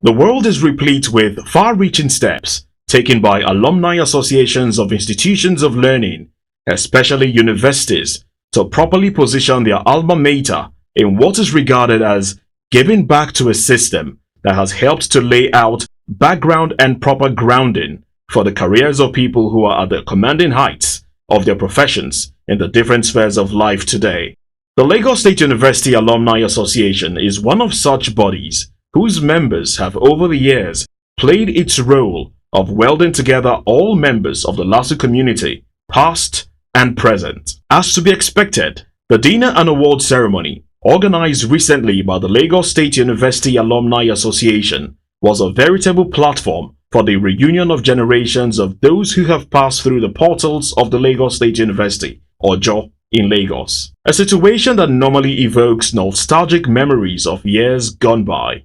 The world is replete with far-reaching steps taken by alumni associations of institutions of learning, especially universities, to properly position their alma mater in what is regarded as giving back to a system that has helped to lay out background and proper grounding for the careers of people who are at the commanding heights of their professions in the different spheres of life today. The Lagos State University Alumni Association is one of such bodies whose members have over the years played its role of welding together all members of the LASU community, past and present. As to be expected, the dinner and award ceremony, organized recently by the Lagos State University Alumni Association, was a veritable platform for the reunion of generations of those who have passed through the portals of the Lagos State University, Ojo, in Lagos. A situation that normally evokes nostalgic memories of years gone by.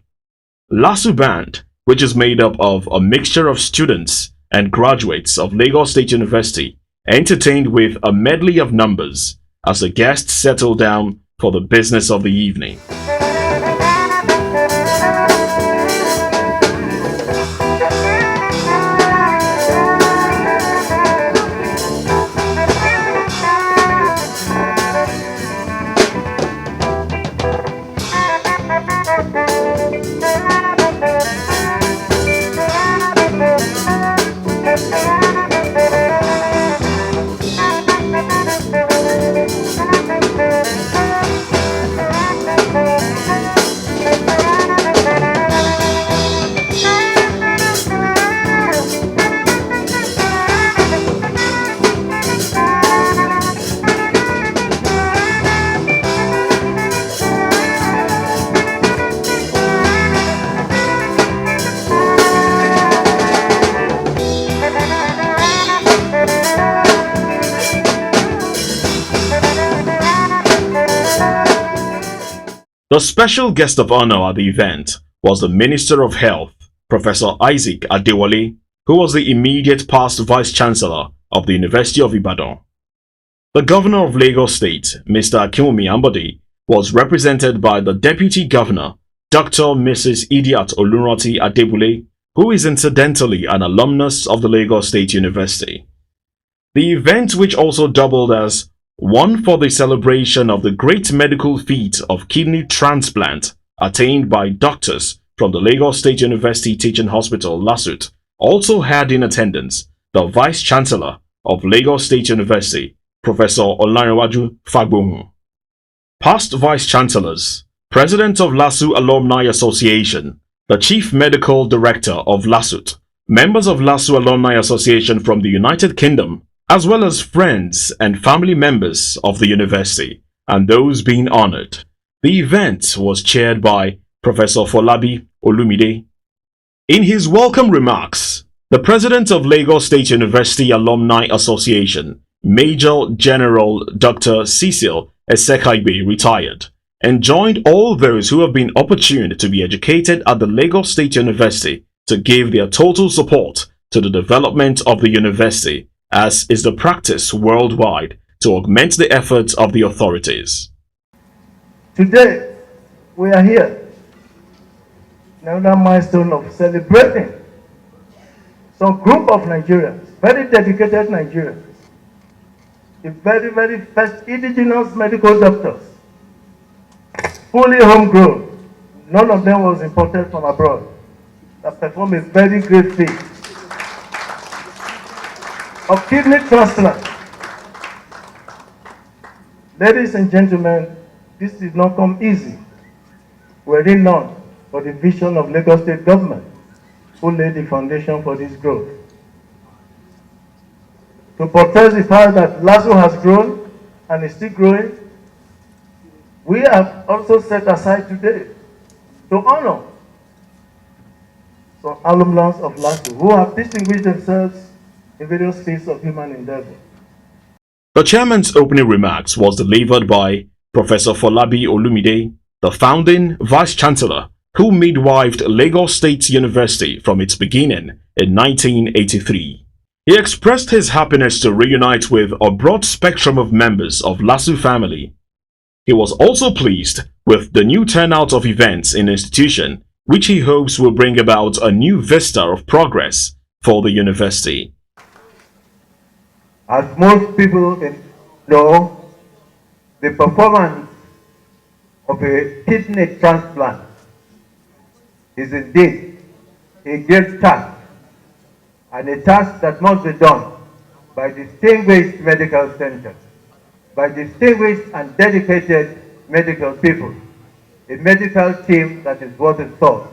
LASU Band, which is made up of a mixture of students and graduates of Lagos State University, entertained with a medley of numbers as the guests settle down for the business of the evening. The special guest of honor at the event was the Minister of Health, Professor Isaac Adewole, who was the immediate past Vice-Chancellor of the University of Ibadan. The Governor of Lagos State, Mr. Akinwumi Ambode, was represented by the Deputy Governor, Dr. Mrs. Idiat Oluranti Adebule, who is incidentally an alumnus of the Lagos State University. The event, which also doubled as one for the celebration of the great medical feat of kidney transplant attained by doctors from the Lagos State University Teaching Hospital, LASU, also had in attendance the Vice-Chancellor of Lagos State University, Professor Olarenwaju Fagbohun. Past Vice-Chancellors, President of LASU Alumni Association, the Chief Medical Director of LASU, members of LASU Alumni Association from the United Kingdom, as well as friends and family members of the university, and those being honored. The event was chaired by Professor Folabi Olumide. In his welcome remarks, the President of Lagos State University Alumni Association, Major General Dr. Cecil Esekhaigbe, retired, enjoined all those who have been opportune to be educated at the Lagos State University to give their total support to the development of the university, as is the practice worldwide, to augment the efforts of the authorities. Today, we are here, another milestone of celebrating some group of Nigerians, very dedicated Nigerians, the very, very first indigenous medical doctors, fully homegrown, none of them was imported from abroad, that performed a very great feat of kidney transplant. Ladies and gentlemen, this did not come easy. Were it not for the vision of Lagos State government, who laid the foundation for this growth. To protest the fact that LASU has grown and is still growing, we have also set aside today to honor some alumni of LASU who have distinguished themselves in various fields of human endeavor. The chairman's opening remarks was delivered by Professor Folabi Olumide, the founding Vice-Chancellor who midwifed Lagos State University from its beginning in 1983. He expressed his happiness to reunite with a broad spectrum of members of LASU family. He was also pleased with the new turnout of events in the institution, which he hopes will bring about a new vista of progress for the university. As most people know, the performance of a kidney transplant is indeed a great task, and a task that must be done by distinguished medical centers, by distinguished and dedicated medical people, a medical team that is worth its salt.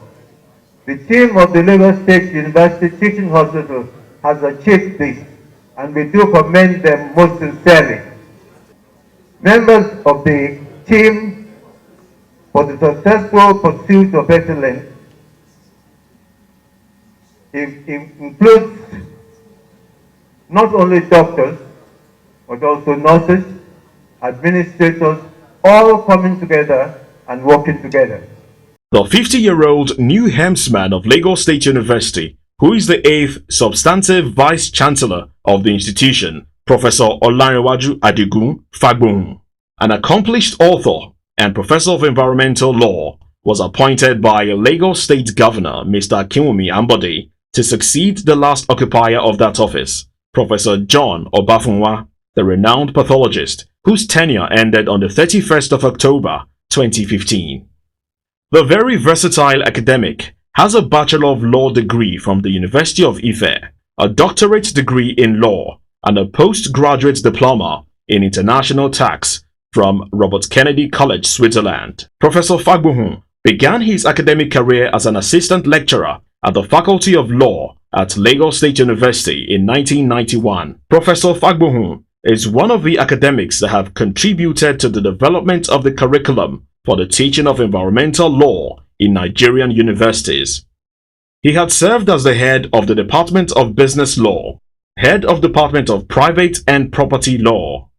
The team of the Lagos State University Teaching Hospital has achieved this, and we do commend them most sincerely. Members of the team for the successful pursuit of excellence includes not only doctors, but also nurses, administrators, all coming together and working together. The 50-year-old new helmsman of Lagos State University, who is the 8th substantive Vice-Chancellor of the institution, Professor Olarenwaju Adigun Fagbohun, an accomplished author and Professor of Environmental Law, was appointed by Lagos State Governor Mr. Ambode to succeed the last occupier of that office, Professor John Obafunwa, the renowned pathologist whose tenure ended on the 31st of October 2015. The very versatile academic has a Bachelor of Law degree from the University of Ife, a doctorate degree in law, and a postgraduate diploma in international tax from Robert Kennedy College, Switzerland. Professor Fagbohun began his academic career as an assistant lecturer at the Faculty of Law at Lagos State University in 1991. Professor Fagbohun is one of the academics that have contributed to the development of the curriculum for the teaching of environmental law in Nigerian universities. He had served as the head of the Department of Business Law, head of Department of Private and Property Law.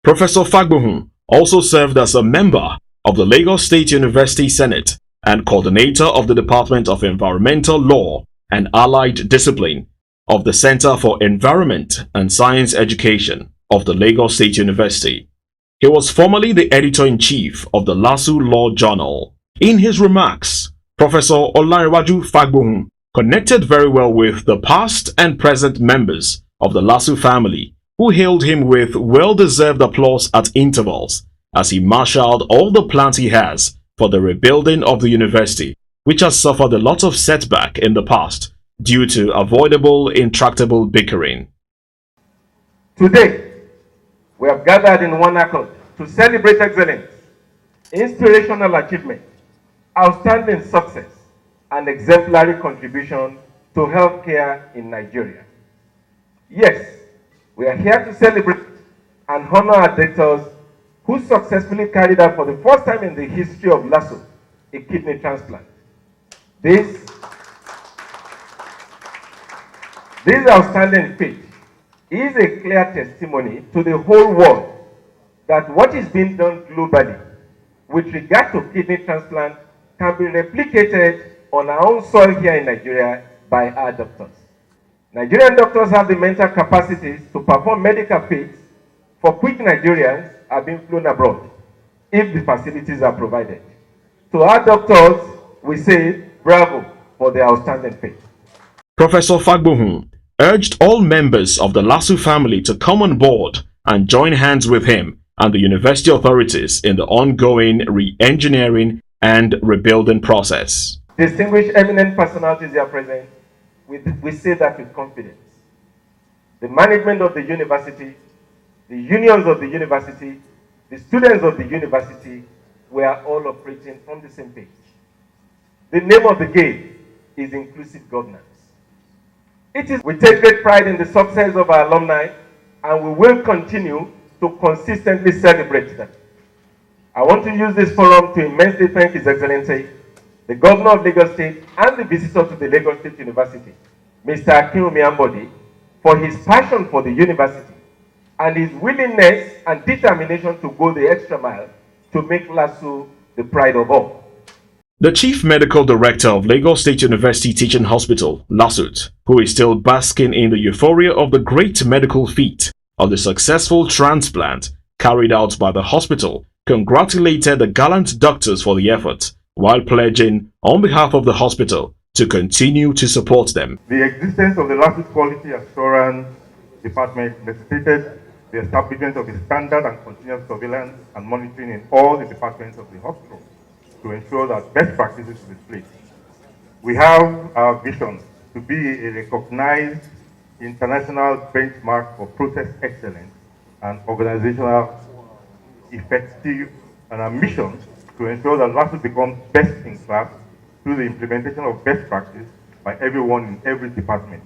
Professor Fagbohun also served as a member of the Lagos State University Senate and coordinator of the Department of Environmental Law and Allied Discipline of the Center for Environment and Science Education of the Lagos State University. He was formerly the editor-in-chief of the LASU Law Journal. In his remarks, Professor Olarenwaju Fagbohun connected very well with the past and present members of the LASU family, who hailed him with well-deserved applause at intervals as he marshaled all the plans he has for the rebuilding of the university, which has suffered a lot of setback in the past due to avoidable, intractable bickering. Today, we have gathered in one accord to celebrate excellence, inspirational achievement, outstanding success, and exemplary contribution to healthcare in Nigeria. Yes, we are here to celebrate and honor our doctors who successfully carried out for the first time in the history of LASU a kidney transplant. This outstanding feat is a clear testimony to the whole world that what is being done globally with regard to kidney transplant can be replicated on our own soil here in Nigeria by our doctors. Nigerian doctors have the mental capacities to perform medical feats for which Nigerians are being flown abroad if the facilities are provided. To our doctors, we say bravo for their outstanding feat. Professor Fagbohun urged all members of the LASU family to come on board and join hands with him and the university authorities in the ongoing re-engineering and rebuilding process. Distinguished eminent personalities here present, we say that with confidence. The management of the university, the unions of the university, the students of the university, we are all operating on the same page. The name of the game is inclusive governance. We take great pride in the success of our alumni, and we will continue to consistently celebrate them. I want to use this forum to immensely thank His Excellency, the Governor of Lagos State and the visitor to the Lagos State University, Mr. Ambode, for his passion for the university and his willingness and determination to go the extra mile to make LASU the pride of all. The Chief Medical Director of Lagos State University Teaching Hospital, LASUT, who is still basking in the euphoria of the great medical feat of the successful transplant carried out by the hospital, congratulated the gallant doctors for the effort, while pledging on behalf of the hospital to continue to support them. The existence of the LASU Quality Assurance Department necessitated the establishment of a standard and continuous surveillance and monitoring in all the departments of the hospital to ensure that best practices are displayed. We have our vision to be a recognized international benchmark for process excellence and organizational effective, and our mission to ensure that LASU becomes best in class through the implementation of best practice by everyone in every department.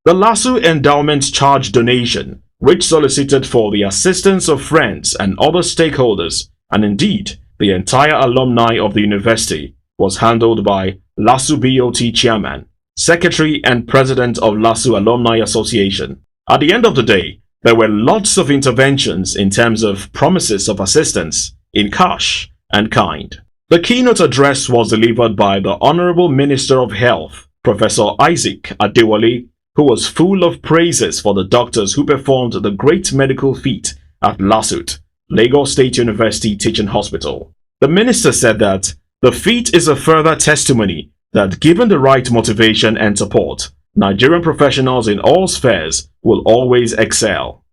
The LASU endowment charge donation, which solicited for the assistance of friends and other stakeholders, and indeed the entire alumni of the university, was handled by LASU BOT Chairman, Secretary and President of LASU Alumni Association. At the end of the day, there were lots of interventions in terms of promises of assistance in cash and kind. The keynote address was delivered by the Honourable Minister of Health, Professor Isaac Adewole, who was full of praises for the doctors who performed the great medical feat at LASU, Lagos State University Teaching Hospital. The minister said that the feat is a further testimony that given the right motivation and support, Nigerian professionals in all spheres will always excel.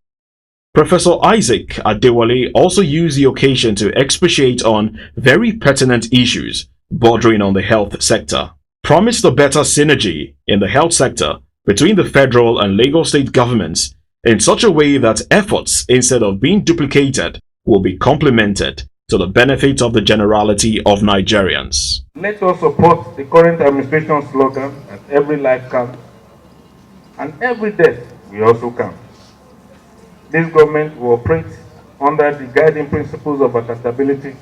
Professor Isaac Adewole also used the occasion to expatiate on very pertinent issues bordering on the health sector, promised a better synergy in the health sector between the federal and Lagos state governments in such a way that efforts, instead of being duplicated, will be complemented to the benefit of the generality of Nigerians. Let us support the current administration slogan that every life counts and every death will also count. This government will operate under the guiding principles of accountability,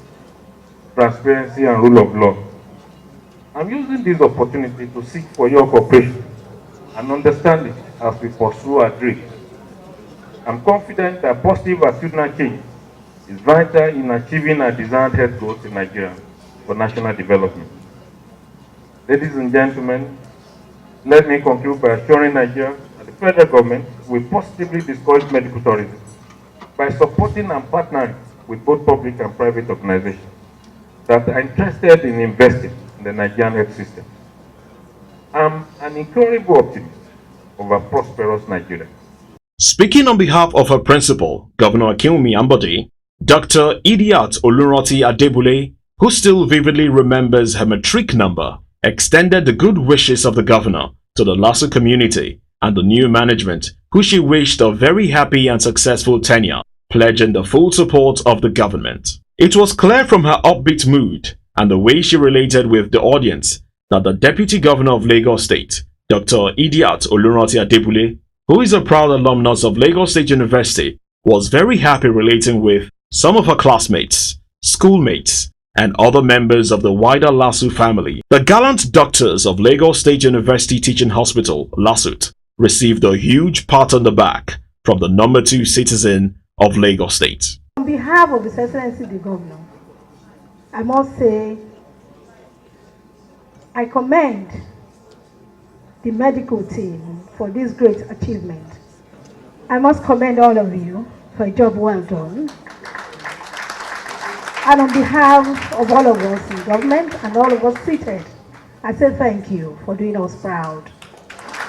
transparency, and rule of law. I'm using this opportunity to seek for your cooperation and understanding as we pursue our dreams. I'm confident that positive attitudinal change is vital in achieving our desired health goals in Nigeria for national development. Ladies and gentlemen, let me conclude by assuring Nigeria that the federal government will positively discourage medical tourism by supporting and partnering with both public and private organizations that are interested in investing in the Nigerian health system. I'm an incurable optimist of a prosperous Nigeria. Speaking on behalf of her principal, Governor Ambode, Dr. Idiat Oluranti Adebule, who still vividly remembers her matric number, extended the good wishes of the governor to the LASU community and the new management, who she wished a very happy and successful tenure, pledging the full support of the government. It was clear from her upbeat mood and the way she related with the audience that the Deputy Governor of Lagos State, Dr. Idiat Oluranti Adebule, who is a proud alumnus of Lagos State University, was very happy relating with some of her classmates, schoolmates, and other members of the wider LASU family. The gallant doctors of Lagos State University Teaching Hospital, LASU, received a huge pat on the back from the number 2 citizen of Lagos State. On behalf of His Excellency the Governor, I must say I commend the medical team for this great achievement. I must commend all of you for a job well done. And on behalf of all of us in government and all of us seated, I say thank you for doing us proud.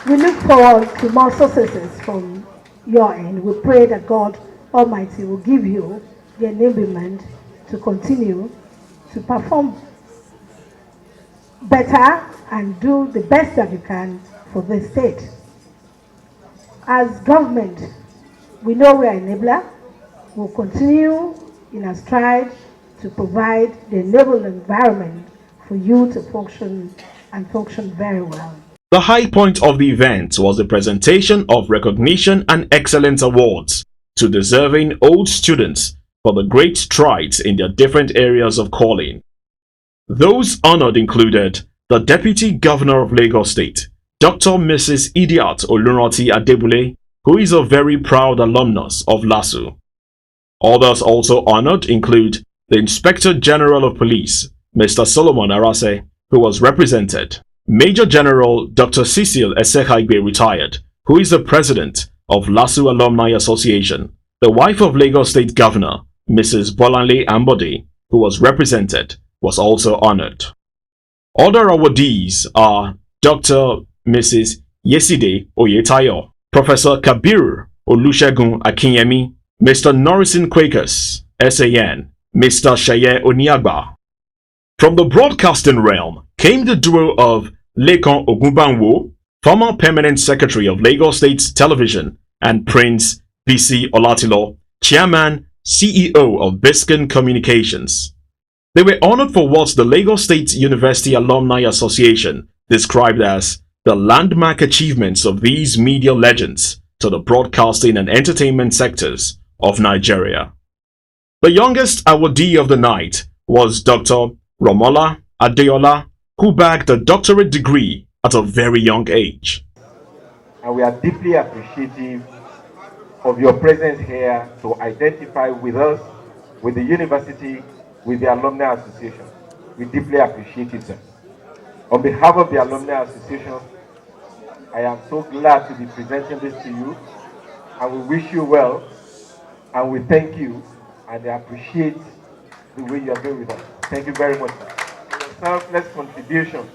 We look forward to more successes from your end. We pray that God Almighty will give you the enablement to continue to perform better and do the best that you can for this state. As government, we know we are enabler. We'll continue in our stride to provide the enabled environment for you to function and function very well. The high point of the event was the presentation of recognition and excellence awards to deserving old students for the great strides in their different areas of calling. Those honored included the Deputy Governor of Lagos State, Dr. Mrs. Idiat Oluranti Adebule, who is a very proud alumnus of LASU. Others also honored include the Inspector General of Police, Mr. Solomon Arase, who was represented, Major General Dr. Cecil Esekhaigbe retired, who is the President of LASU Alumni Association, the wife of Lagos State Governor, Mrs. Bolanle Ambode, who was represented, was also honored. Other awardees are Dr. Mrs. Yeside Oyetayo, Professor Kabir Olusegun Akinyemi, Mr. Norrison Quakers, SAN, Mr. Shaye Oniagba. From the broadcasting realm came the duo of Lekan Ogunbanwo, former Permanent Secretary of Lagos State Television, and Prince Bisi Olatilo, Chairman, CEO of BISCON Communications. They were honored for what the Lagos State University Alumni Association described as the landmark achievements of these media legends to the broadcasting and entertainment sectors of Nigeria. The youngest awardee of the night was Dr. Romola Adeola, who bagged a doctorate degree at a very young age. And we are deeply appreciative of your presence here to identify with us, with the university, with the Alumni Association. We deeply appreciate it, sir. On behalf of the Alumni Association, I am so glad to be presenting this to you, and we wish you well, and we thank you, and I appreciate the way you are doing with us. Thank you very much, sir. Your selfless contribution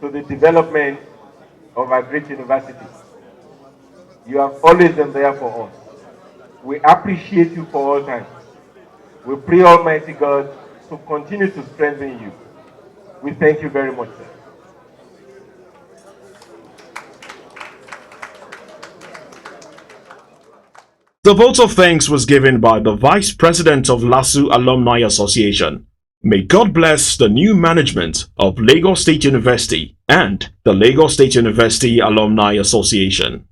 to the development of our great university. You have always been there for us. We appreciate you for all time. We pray Almighty God to continue to strengthen you. We thank you very much, sir. The vote of thanks was given by the Vice President of LASU Alumni Association. May God bless the new management of Lagos State University and the Lagos State University Alumni Association.